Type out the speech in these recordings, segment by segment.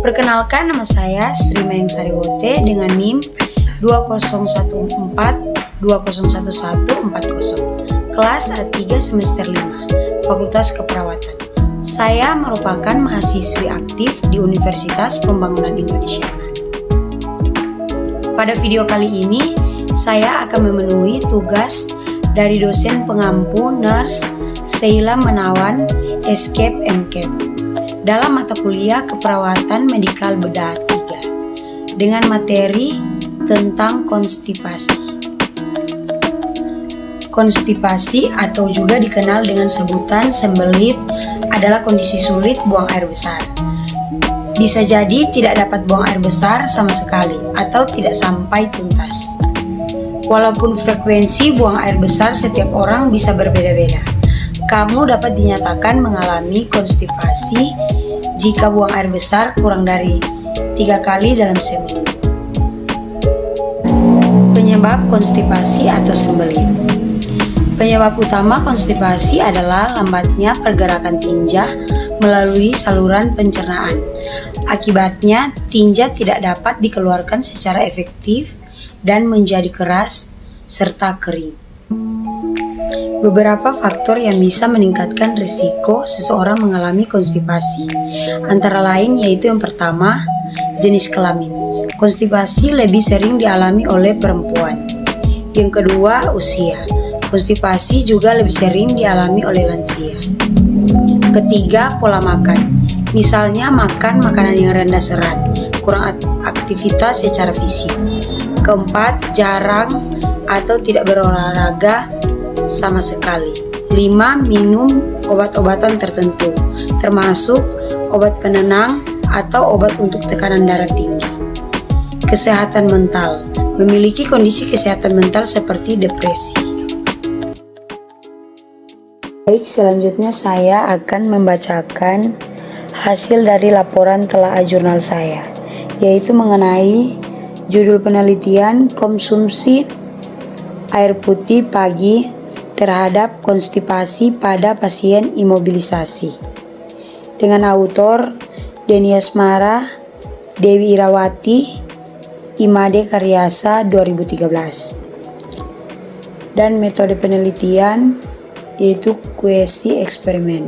Perkenalkan, nama saya Sri Mayang Sariwote dengan NIM 2014-2011-40, kelas A3 semester 5, Fakultas Keperawatan. Saya merupakan mahasiswi aktif di Universitas Pembangunan Indonesia. Pada video kali ini, saya akan memenuhi tugas dari dosen pengampu Nurse Sheila Menawan Escape MCAP dalam mata kuliah Keperawatan Medikal Bedah 3 dengan materi tentang konstipasi. Konstipasi atau juga dikenal dengan sebutan sembelit adalah kondisi sulit buang air besar. Bisa jadi tidak dapat buang air besar sama sekali atau tidak sampai tuntas. Walaupun frekuensi buang air besar setiap orang bisa berbeda-beda, kamu dapat dinyatakan mengalami konstipasi jika buang air besar kurang dari 3 kali dalam seminggu. Penyebab konstipasi atau sembelit. Penyebab utama konstipasi adalah lambatnya pergerakan tinja melalui saluran pencernaan. Akibatnya, tinja tidak dapat dikeluarkan secara efektif dan menjadi keras serta kering. Beberapa faktor yang bisa meningkatkan risiko seseorang mengalami konstipasi, antara lain yaitu yang pertama, jenis kelamin. Konstipasi lebih sering dialami oleh perempuan. Yang kedua, usia. Konstipasi juga lebih sering dialami oleh lansia. Ketiga, pola makan. Misalnya makan makanan yang rendah serat, kurang aktivitas secara fisik. Keempat, jarang atau tidak berolahraga sama sekali. 5, minum obat-obatan tertentu, termasuk obat penenang atau obat untuk tekanan darah tinggi. Kesehatan mental. Memiliki kondisi kesehatan mental seperti depresi. Baik, selanjutnya saya akan membacakan hasil dari laporan telaah jurnal saya, yaitu mengenai judul penelitian konsumsi air putih pagi terhadap konstipasi pada pasien imobilisasi, dengan autor Deni Asmara, Dewi Irawati, Imade Karyasa 2013, dan metode penelitian yaitu kuesi eksperimen.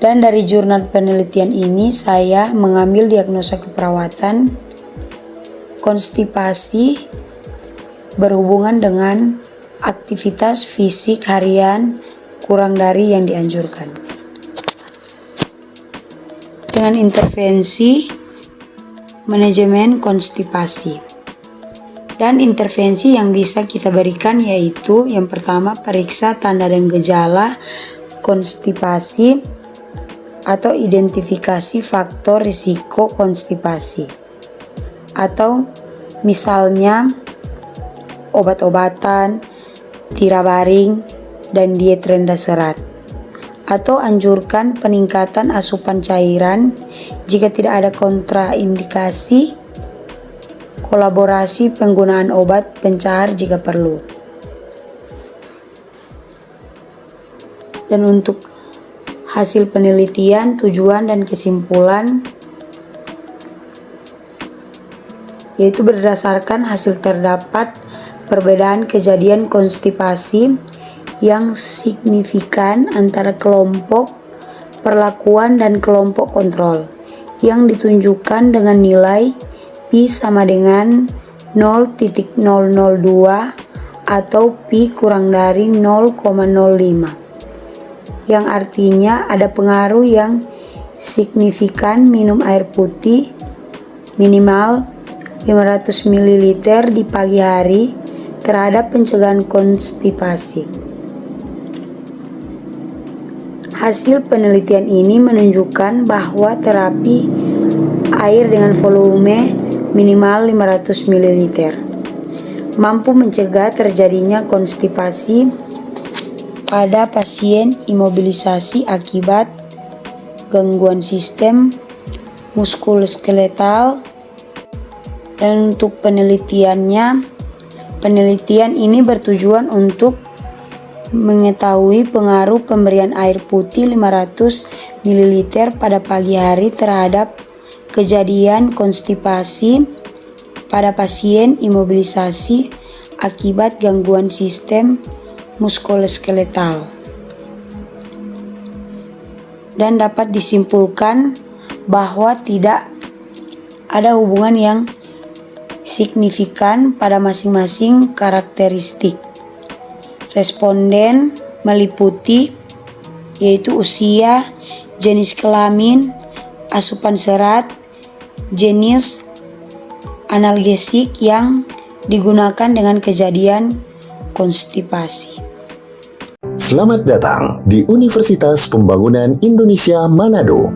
Dan dari jurnal penelitian ini saya mengambil diagnosa keperawatan konstipasi berhubungan dengan aktivitas fisik harian kurang dari yang dianjurkan. Dengan intervensi manajemen konstipasi. Dan intervensi yang bisa kita berikan yaitu yang pertama, periksa tanda dan gejala konstipasi atau identifikasi faktor risiko konstipasi, atau misalnya obat-obatan, tirabaring, dan diet rendah serat. Atau anjurkan peningkatan asupan cairan jika tidak ada kontraindikasi, kolaborasi penggunaan obat pencahar jika perlu. Dan untuk hasil penelitian, tujuan dan kesimpulan yaitu berdasarkan hasil terdapat perbedaan kejadian konstipasi yang signifikan antara kelompok perlakuan dan kelompok kontrol yang ditunjukkan dengan nilai Pi sama dengan 0.002 atau Pi kurang dari 0,05, yang artinya ada pengaruh yang signifikan minum air putih minimal 500 ml di pagi hari terhadap pencegahan konstipasi. Hasil penelitian ini menunjukkan bahwa terapi air dengan volume minimal 500 ml mampu mencegah terjadinya konstipasi pada pasien imobilisasi akibat gangguan sistem muskuloskeletal. Dan untuk penelitian ini bertujuan untuk mengetahui pengaruh pemberian air putih 500 ml pada pagi hari terhadap kejadian konstipasi pada pasien imobilisasi akibat gangguan sistem muskuloskeletal. Dan dapat disimpulkan bahwa tidak ada hubungan yang signifikan pada masing-masing karakteristik. Responden meliputi yaitu usia, jenis kelamin, asupan serat, jenis analgesik yang digunakan dengan kejadian konstipasi. Selamat datang di Universitas Pembangunan Indonesia Manado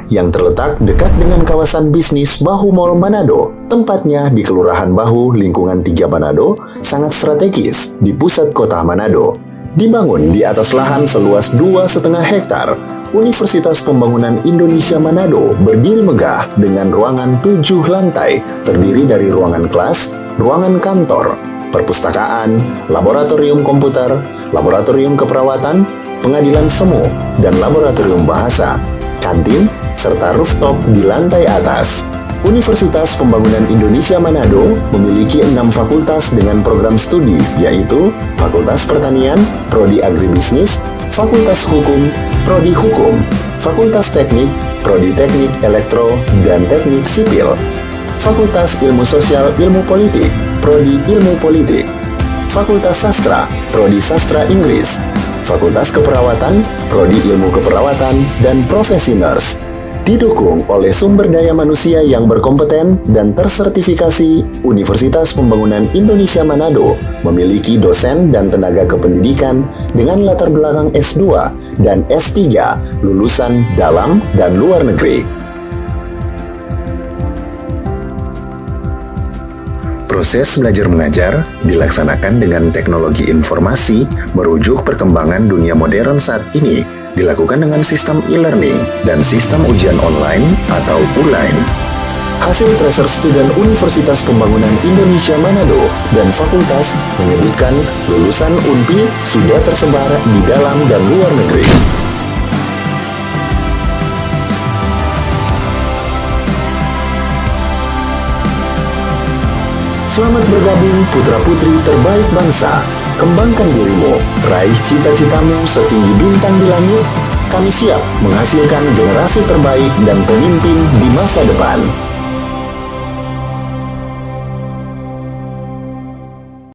yang terletak dekat dengan kawasan bisnis Bahu Mall Manado. Tempatnya di Kelurahan Bahu, Lingkungan 3 Manado, sangat strategis di pusat kota Manado. Dibangun di atas lahan seluas 2,5 hektar, Universitas Pembangunan Indonesia Manado berdiri megah dengan ruangan 7 lantai, terdiri dari ruangan kelas, ruangan kantor, perpustakaan, laboratorium komputer, laboratorium keperawatan, pengadilan semu, dan laboratorium bahasa, kantin, serta rooftop di lantai atas. Universitas Pembangunan Indonesia Manado memiliki 6 fakultas dengan program studi, yaitu Fakultas Pertanian, Prodi Agribisnis, Fakultas Hukum, Prodi Hukum, Fakultas Teknik, Prodi Teknik Elektro dan Teknik Sipil, Fakultas Ilmu Sosial Ilmu Politik, Prodi Ilmu Politik, Fakultas Sastra, Prodi Sastra Inggris, Fakultas Keperawatan, Prodi Ilmu Keperawatan, dan Profesi Nurse. Didukung oleh sumber daya manusia yang berkompeten dan tersertifikasi, Universitas Pembangunan Indonesia Manado memiliki dosen dan tenaga kependidikan dengan latar belakang S2 dan S3 lulusan dalam dan luar negeri. Proses belajar mengajar dilaksanakan dengan teknologi informasi merujuk perkembangan dunia modern saat ini, dilakukan dengan sistem e-learning dan sistem ujian online atau ULAIN. Hasil tracer student Universitas Pembangunan Indonesia Manado dan fakultas menyebutkan lulusan UNPI sudah tersebar di dalam dan luar negeri. Selamat bergabung putra-putri terbaik bangsa. Kembangkan dirimu, raih cita-citamu setinggi bintang di langit. Kami siap menghasilkan generasi terbaik dan pemimpin di masa depan.